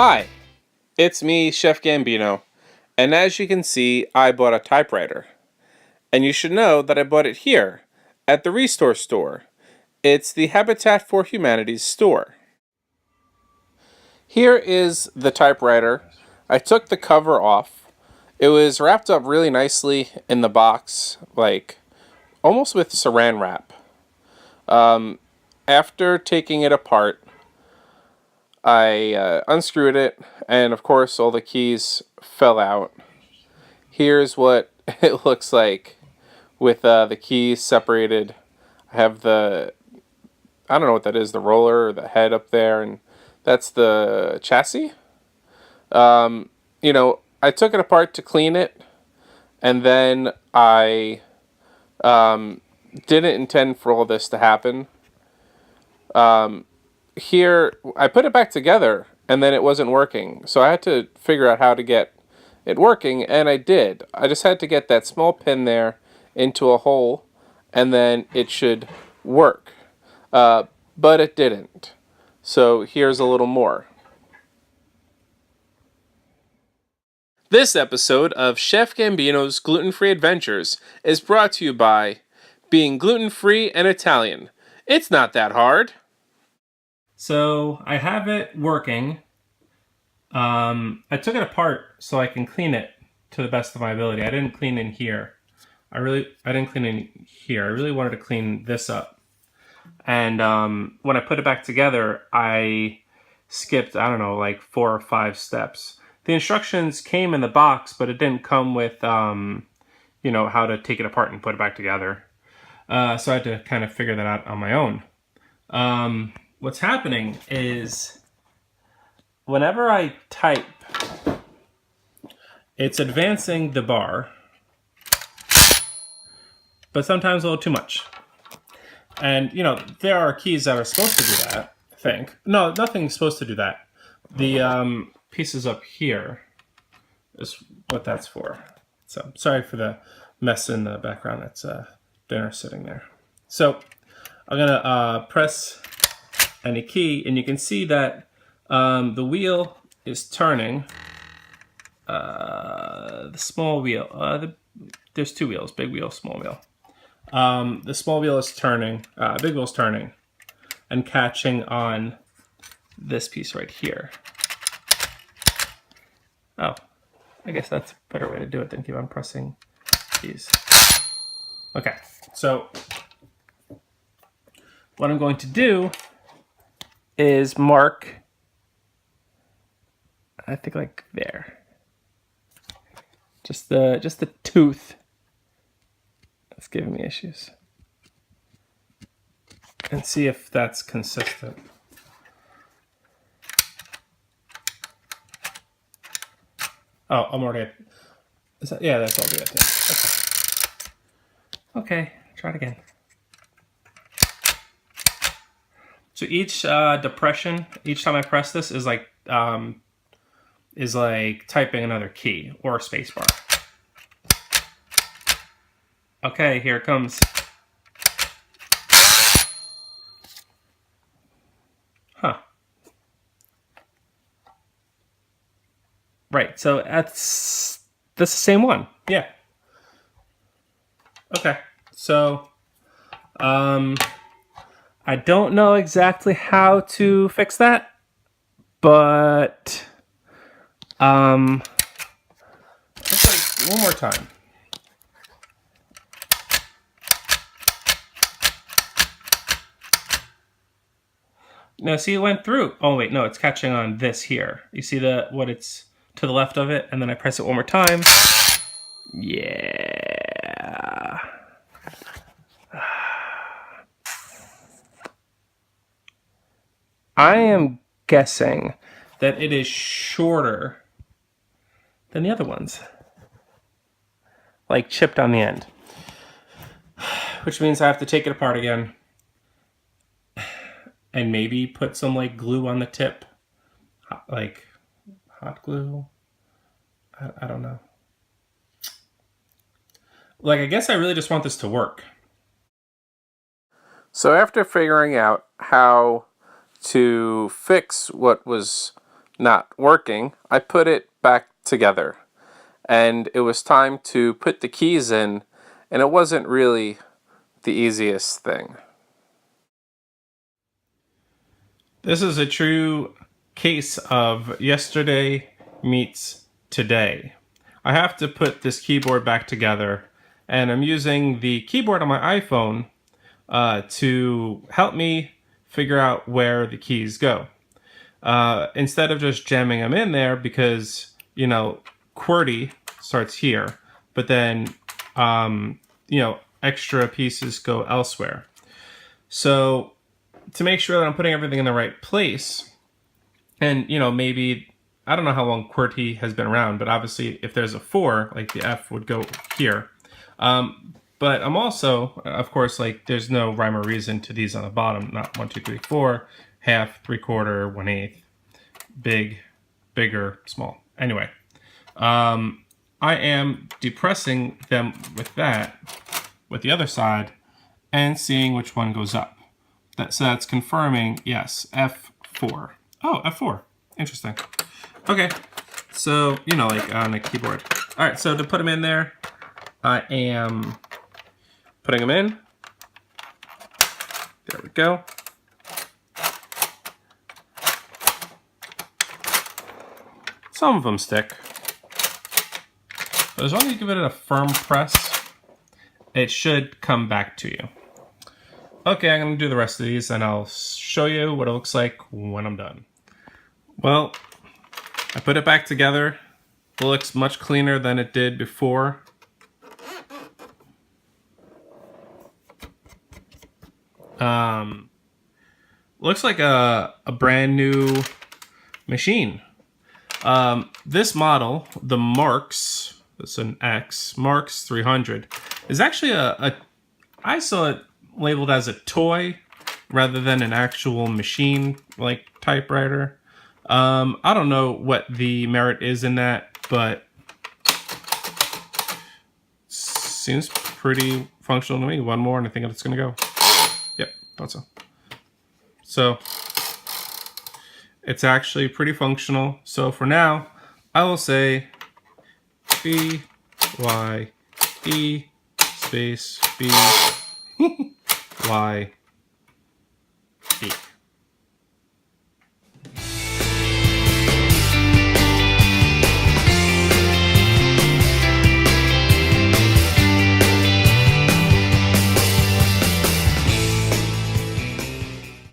Hi, it's me, Chef Gambino, and as you can see, I bought a typewriter. And you should know that I bought it here, at the Restore store. It's the Habitat for Humanity's store. Here is the typewriter. I took the cover off. It was wrapped up really nicely in the box, like almost with saran wrap. After taking it apart, I unscrewed it, and of course all the keys fell out. Here's what it looks like with the keys separated. I have I don't know what that is, the roller or the head up there, and that's the chassis. I took it apart to clean it, and then I didn't intend for all this to happen. Here, I put it back together, and then it wasn't working, so I had to figure out how to get it working, and I did. I just had to get that small pin there into a hole, and then it should work. But it didn't. So here's a little more. This episode of Chef Gambino's Gluten-Free Adventures is brought to you by being gluten-free and Italian. It's not that hard. So I have it working. I took it apart so I can clean it to the best of my ability. I didn't clean in here. I didn't clean in here. I really wanted to clean this up. And when I put it back together, I skipped, I don't know, like 4 or 5 steps. The instructions came in the box, but it didn't come with, how to take it apart and put it back together. So I had to kind of figure that out on my own. What's happening is whenever I type, it's advancing the bar, but sometimes a little too much. And, there are keys that are supposed to do that, I think. No, nothing's supposed to do that. The pieces up here is what that's for. So, sorry for the mess in the background. That's dinner sitting there. So, I'm going to press any key, and you can see that the wheel is turning. The small wheel, there's 2 wheels, big wheel, small wheel. The small wheel is turning, big wheel's turning, and catching on this piece right here. Oh, I guess that's a better way to do it than keep on pressing these. Okay, so what I'm going to do is mark, I think like there. Just the tooth that's giving me issues. And see if that's consistent. Oh, I'm already at, yeah, that's already at there. Okay, try it again. So each depression, each time I press this is like typing another key or a space bar. Okay, here it comes. Huh. Right, so that's the same one. Yeah. Okay, so I don't know exactly how to fix that, but let's try one more time. Now, see, it went through. Oh, wait, no, it's catching on this here. You see what it's to the left of it? And then I press it one more time. Yeah. I am guessing that it is shorter than the other ones. Like chipped on the end. Which means I have to take it apart again. And maybe put some like glue on the tip, like hot glue. I don't know. Like, I guess I really just want this to work. So after figuring out how to fix what was not working, I put it back together. And it was time to put the keys in, and it wasn't really the easiest thing. This is a true case of yesterday meets today. I have to put this keyboard back together, and I'm using the keyboard on my iPhone to help me figure out where the keys go. Instead of just jamming them in there, because, you know, QWERTY starts here, but then, extra pieces go elsewhere. So to make sure that I'm putting everything in the right place, and, maybe, I don't know how long QWERTY has been around, but obviously if there's a 4, like the F would go here. But I'm also, of course, like there's no rhyme or reason to these on the bottom. Not 1, 2, 3, 4, half, 3/4, 1/8, big, bigger, small. Anyway, I am depressing them with that, with the other side, and seeing which one goes up. So that's confirming, yes, F4. Oh, F4. Interesting. Okay, so, like on the keyboard. All right, so to put them in there, I am putting them in. There we go. Some of them stick. But as long as you give it a firm press, it should come back to you. Okay, I'm going to do the rest of these, and I'll show you what it looks like when I'm done. Well, I put it back together. It looks much cleaner than it did before. Looks like a brand new machine. This model, the MARX, that's an X, MARX 300, is actually I saw it labeled as a toy rather than an actual machine like typewriter. I don't know what the merit is in that, but seems pretty functional to me. One more and I think it's gonna go. Yep, thought so. So it's actually pretty functional. So for now, I will say B Y E space B Y E.